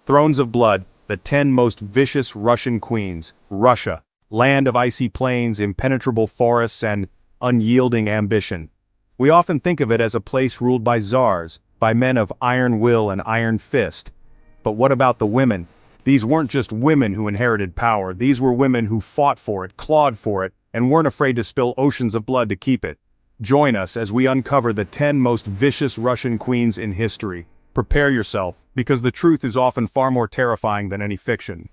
Thrones of Blood, the 10 most vicious Russian queens. Russia, land of icy plains, impenetrable forests, and unyielding ambition. We often think of it as a place ruled by czars, by men of iron will and iron fist. But what about the women? These weren't just women who inherited power, these were women who fought for it, clawed for it, and weren't afraid to spill oceans of blood to keep it. Join us as we uncover the 10 most vicious Russian queens in history. Prepare yourself, because the truth is often far more terrifying than any fiction.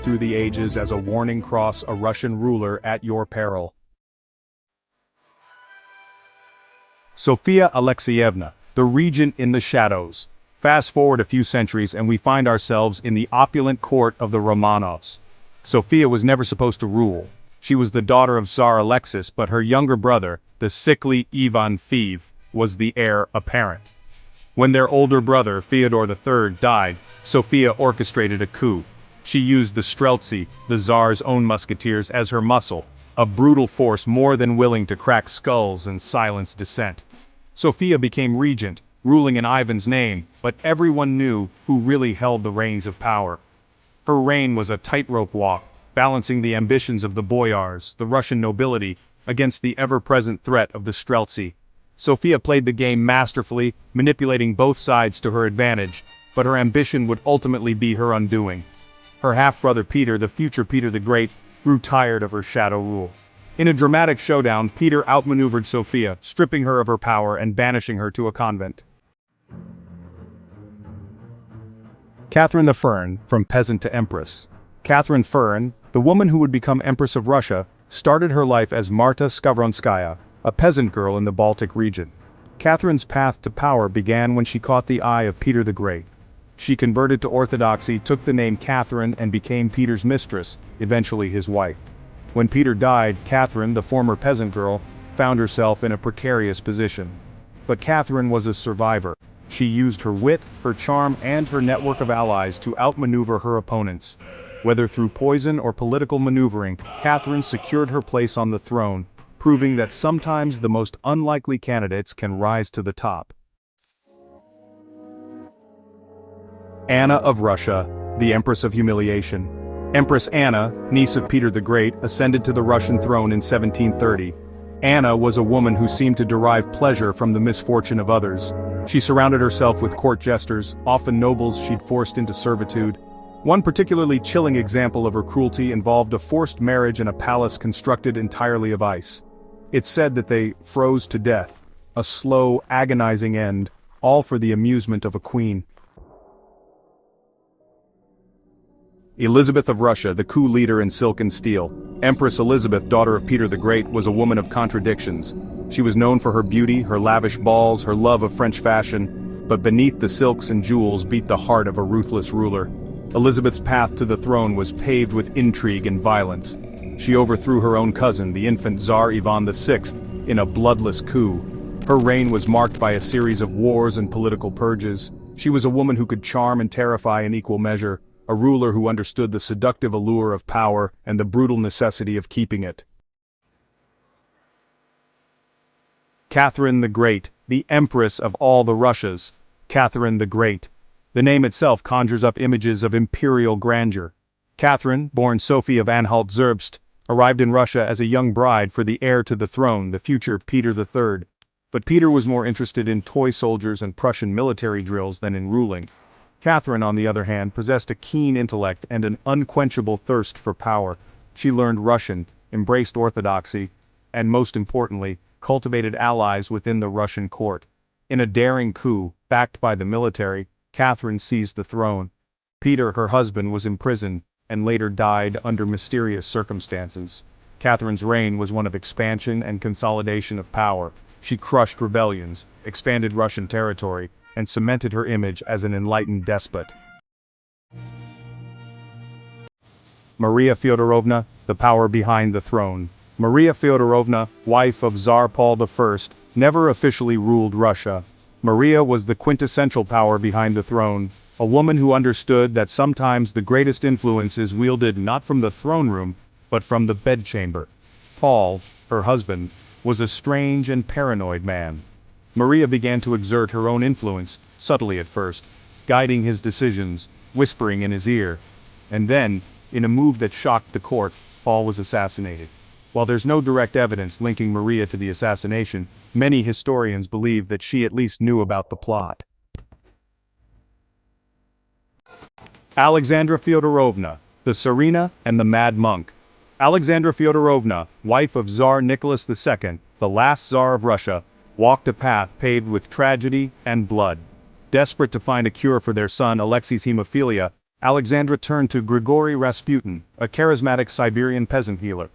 Through the ages as a warning cross, a Russian ruler at your peril. Sophia Alexeyevna, the regent in the shadows. Fast forward a few centuries and we find ourselves in the opulent court of the Romanovs. Sophia was never supposed to rule. She was the daughter of Tsar Alexis, but her younger brother, the sickly Ivan Feev, was the heir apparent. When their older brother, Fyodor III, died, Sophia orchestrated a coup. She used the Streltsy, the Tsar's own musketeers, as her muscle, a brutal force more than willing to crack skulls and silence dissent. Sophia became regent, ruling in Ivan's name, but everyone knew who really held the reins of power. Her reign was a tightrope walk, balancing the ambitions of the boyars, the Russian nobility, against the ever-present threat of the Streltsy. Sophia played the game masterfully, manipulating both sides to her advantage, but her ambition would ultimately be her undoing. Her half-brother Peter, the future Peter the Great, grew tired of her shadow rule. In a dramatic showdown, Peter outmaneuvered Sophia, stripping her of her power and banishing her to a convent. Catherine the Fern, from peasant to empress. Catherine Fern, the woman who would become Empress of Russia, started her life as Marta Skavronskaya, a peasant girl in the Baltic region. Catherine's path to power began when she caught the eye of Peter the Great. She converted to Orthodoxy, took the name Catherine, and became Peter's mistress, eventually his wife. When Peter died, Catherine, the former peasant girl, found herself in a precarious position. But Catherine was a survivor. She used her wit, her charm, and her network of allies to outmaneuver her opponents. Whether through poison or political maneuvering, Catherine secured her place on the throne, proving that sometimes the most unlikely candidates can rise to the top. Anna of Russia, the Empress of Humiliation. Empress Anna, niece of Peter the Great, ascended to the Russian throne in 1730. Anna was a woman who seemed to derive pleasure from the misfortune of others. She surrounded herself with court jesters, often nobles she'd forced into servitude. One particularly chilling example of her cruelty involved a forced marriage in a palace constructed entirely of ice. It's said that they froze to death, a slow, agonizing end, all for the amusement of a queen. Elizabeth of Russia, the coup leader in silk and steel. Empress Elizabeth, daughter of Peter the Great, was a woman of contradictions. She was known for her beauty, her lavish balls, her love of French fashion, but beneath the silks and jewels beat the heart of a ruthless ruler. Elizabeth's path to the throne was paved with intrigue and violence. She overthrew her own cousin, the infant Tsar Ivan VI, in a bloodless coup. Her reign was marked by a series of wars and political purges. She was a woman who could charm and terrify in equal measure, a ruler who understood the seductive allure of power and the brutal necessity of keeping it. Catherine the Great, the Empress of all the Russias. Catherine the Great. The name itself conjures up images of imperial grandeur. Catherine, born Sophie of Anhalt-Zerbst, arrived in Russia as a young bride for the heir to the throne, the future Peter III. But Peter was more interested in toy soldiers and Prussian military drills than in ruling. Catherine, on the other hand, possessed a keen intellect and an unquenchable thirst for power. She learned Russian, embraced orthodoxy, and most importantly, cultivated allies within the Russian court. In a daring coup, backed by the military, Catherine seized the throne. Peter, her husband, was imprisoned, and later died under mysterious circumstances. Catherine's reign was one of expansion and consolidation of power. She crushed rebellions, expanded Russian territory, and cemented her image as an enlightened despot. Maria Fyodorovna, the power behind the throne. Maria Fyodorovna, wife of Tsar Paul I, never officially ruled Russia. Maria was the quintessential power behind the throne, a woman who understood that sometimes the greatest influence is wielded not from the throne room, but from the bedchamber. Paul, her husband, was a strange and paranoid man. Maria began to exert her own influence, subtly at first, guiding his decisions, whispering in his ear. And then, in a move that shocked the court, Paul was assassinated. While there's no direct evidence linking Maria to the assassination, many historians believe that she at least knew about the plot. Alexandra Fyodorovna, the Tsarina and the Mad Monk. Alexandra Fyodorovna, wife of Tsar Nicholas II, the last Tsar of Russia, walked a path paved with tragedy and blood. Desperate to find a cure for their son Alexei's hemophilia, Alexandra turned to Grigory Rasputin, a charismatic Siberian peasant healer.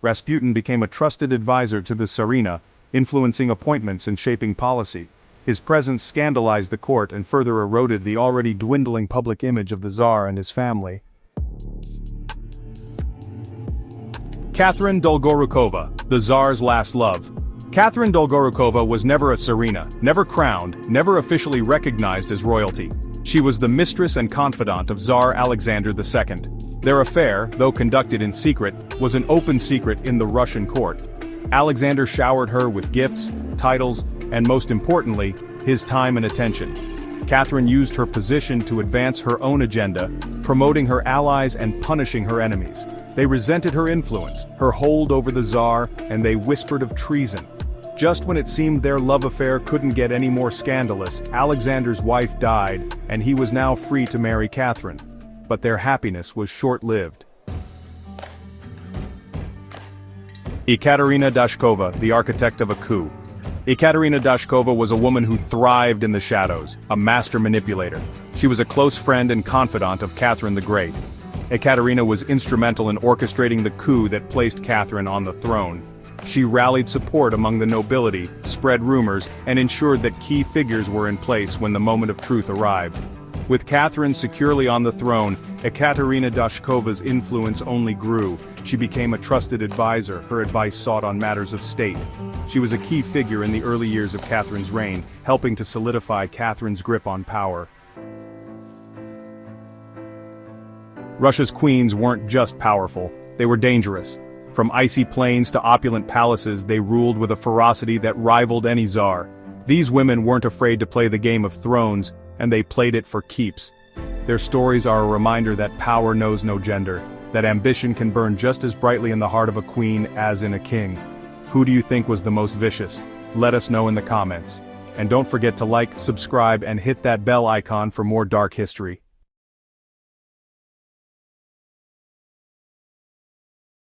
Rasputin became a trusted advisor to the Tsarina, influencing appointments and shaping policy. His presence scandalized the court and further eroded the already dwindling public image of the Tsar and his family. Catherine Dolgorukova, the Tsar's last love. Catherine Dolgorukova was never a Tsarina, never crowned, never officially recognized as royalty. She was the mistress and confidant of Tsar Alexander II. Their affair, though conducted in secret, was an open secret in the Russian court. Alexander showered her with gifts, titles, and most importantly, his time and attention. Catherine used her position to advance her own agenda, promoting her allies and punishing her enemies. They resented her influence, her hold over the Tsar, and they whispered of treason. Just when it seemed their love affair couldn't get any more scandalous, Alexander's wife died, and he was now free to marry Catherine. But their happiness was short-lived. Ekaterina Dashkova, the architect of a coup. Ekaterina Dashkova was a woman who thrived in the shadows, a master manipulator. She was a close friend and confidant of Catherine the Great. Ekaterina was instrumental in orchestrating the coup that placed Catherine on the throne. She rallied support among the nobility, spread rumors, and ensured that key figures were in place when the moment of truth arrived. With Catherine securely on the throne, Ekaterina Dashkova's influence only grew. She became a trusted advisor, her advice sought on matters of state. She was a key figure in the early years of Catherine's reign, helping to solidify Catherine's grip on power. Russia's queens weren't just powerful, they were dangerous. From icy plains to opulent palaces, they ruled with a ferocity that rivaled any czar. These women weren't afraid to play the game of thrones, and they played it for keeps. Their stories are a reminder that power knows no gender, that ambition can burn just as brightly in the heart of a queen as in a king. Who do you think was the most vicious? Let us know in the comments. And don't forget to like, subscribe, and hit that bell icon for more dark history.